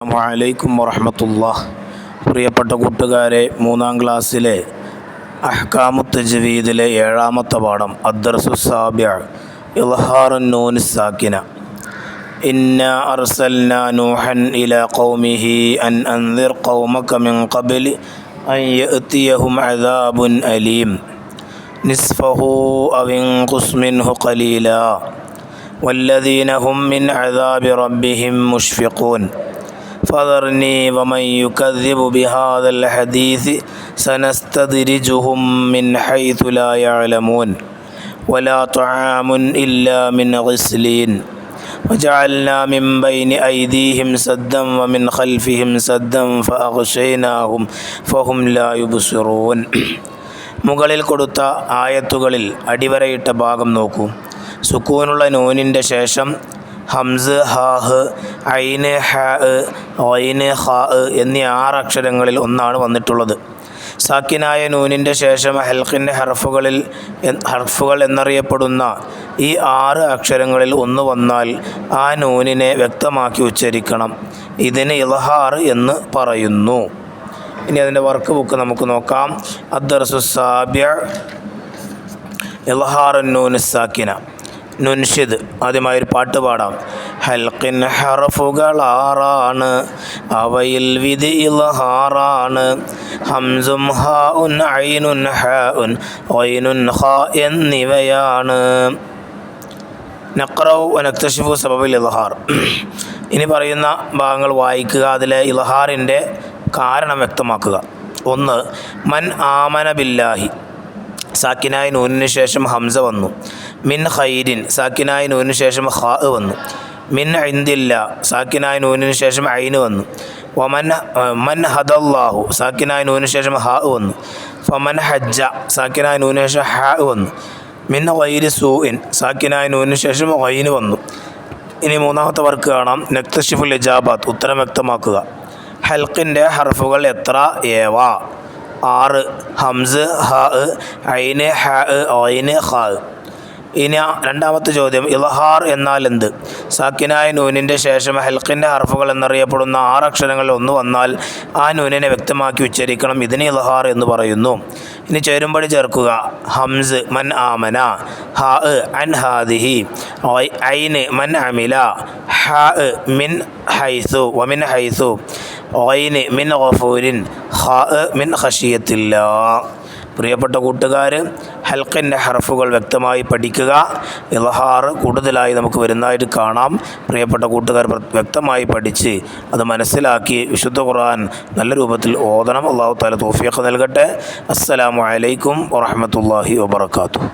അസ്സലാമു വറഹ്മത്തുള്ളാഹി. പ്രിയപ്പെട്ട കൂട്ടുകാരെ, 3-ാം ക്ലാസ്സിലെ അഹ്കാമു തജ്വീദിലെ 7-ാമത്തെ പാഠം അദ്ദർസു സാബിഅ ഇദ്ഹാറുൻ നൂനി സാക്കിന. ഇന്നാ അർസൽനാ നൂഹൻ ഇലാ ഖൗമിഹി അൻ അൻദിർ ഖൗമക മിൻ ഖബ്ലി അൻ യഅതിയഹും അദാബുൻ അലീം നിസ്ഫഹു അവ ഇൻഖുസ് മിൻഹു ഖലീലാ വല്ലദീന ഹും മിൻ അദാബി റബ്ബിഹിം മുഷ്ഫിഖൂൻ فذرني ومن يكذب بهذا الحديث سنستدرجهم من حيث لا يعلمون ولا طعام إلا من غسلين وجعلنا من بين أيديهم سدا ومن خلفهم سدا فأغشيناهم فهم لا يبصرون. മുകളിൽ കൊടുത്ത ആയത്തുകളിൽ അടിവരയിട്ട ഭാഗം നോക്കൂ. സുക്കൂനുള്ള നൂനിൻ്റെ ശേഷം ഹംസ്, ഹാഹ്, ഐന്, ഹാ, ഐന്, ഹാ എന്നീ 6 അക്ഷരങ്ങളിൽ ഒന്നാണ് വന്നിട്ടുള്ളത്. സാക്കിനായ നൂനിൻ്റെ ശേഷം ഹൽക്കിൻ്റെ ഹർഫുകൾ എന്നറിയപ്പെടുന്ന ഈ 6 അക്ഷരങ്ങളിൽ ഒന്ന് വന്നാൽ ആ നൂനിനെ വ്യക്തമാക്കി ഉച്ചരിക്കണം. ഇതിന് ഇദ്ഹാർ എന്ന് പറയുന്നു. ഇനി അതിൻ്റെ വർക്ക് ബുക്ക് നമുക്ക് നോക്കാം. അദ്ദർസു സാബിഅ ഇദ്ഹാറുൻ നൂനി സാക്കിന. നുൻഷിദ്. ആദ്യമായൊരു പാട്ട് പാടാം. ഹൽക്കിൻ ഹർഫുകളാറാണ്, അവയിൽ വിധി ഇൽഹാറാണ്. ഹംസും ഹാഉൻ ഐനുൻ ഹാഉൻ ഐനുൻ ഹാ എന്നിവയാണ്. നഖ്റഉ വനക്തശിഫു സബബിൽ ഇൽഹാർ. ഇനി പറയുന്ന ഭാഗങ്ങൾ വായിക്കുക. അതിലെ ഇൽഹാറിൻ്റെ കാരണം വ്യക്തമാക്കുക. 1. മൻ ആമന ബില്ലാഹി. സാക്കിനായ നൂനിന് ശേഷം ഹംസ വന്നു. മിൻ ഖൈരിൻ. സാക്കിനായ നൂനിന് ശേഷം ഖാ വന്നു. മിൻ ഇൻദില്ല. സാക്കിനായ നൂനിന് ശേഷം ഐന് വന്നു. മൻ ഹദല്ലാഹു. സാക്കിനായ നൂനിന് ശേഷം ഹാ വന്നു. ഫമൻ ഹജ്ജ. സാക്കിനായ നൂനിന് ശേഷം ഹാ വന്നു. മിൻ ഗൈരി സൂഇൻ. സാക്കിനായ നൂനിന് ശേഷം ഖൈന് വന്നു. ഇനി 3-ാമത്തെ വർക്ക് കാണാം. നക്തശിഫുൽ ഇജാബാത്ത്. ഉത്തരം വ്യക്തമാക്കുക. ഹൽക്കിൻ്റെ ഹർഫുകൾ എത്ര? 7. 6. ഹംസ്, ഹാ, ഐന്, ഹാ, ഐന്, ഖാ. ഇനി 2-ാമത്തെ ചോദ്യം. ഇൽഹാർ എന്നാൽ എന്ത്? സാക്കിനായ നൂനിൻ്റെ ശേഷം ഹൽക്കിൻ്റെ ഹർഫുകൾ എന്നറിയപ്പെടുന്ന 6 അക്ഷരങ്ങളിൽ ഒന്ന് വന്നാൽ ആ നൂനിനെ വ്യക്തമാക്കി ഉച്ചരിക്കണം. ഇതിന് ഇൽഹാർ എന്ന് പറയുന്നു. ഇനി ചേരുംപടി ചേർക്കുക. ഹംസ് മൻ ആമന, ഹാ അൻ ഹാദിഹി, ഐന് മൻ അമില, ഹാ മിൻ ഹൈസു വമിൻ ഹൈസു, ഐന് മിൻ ഗഫൂരിൻ, ഖാ മിൻ ഖശിയത്തില്ലാ. പ്രിയപ്പെട്ട കൂട്ടുകാർ, ഹൽക്കിൻ്റെ ഹർഫുകൾ വ്യക്തമായി പഠിക്കുക. ഇൽഹാർ കൂടുതലായി നമുക്ക് വരുന്നതായിട്ട് കാണാം. പ്രിയപ്പെട്ട കൂട്ടുകാർ വ്യക്തമായി പഠിച്ച് അത് മനസ്സിലാക്കി വിശുദ്ധ ഖുർആൻ നല്ല രൂപത്തിൽ ഓതണം. അല്ലാഹു തആല തൗഫീഖ് നൽകട്ടെ. അസ്സലാമു അലൈക്കും വറഹ്മത്തുള്ളാഹി വബറകാതുഹു.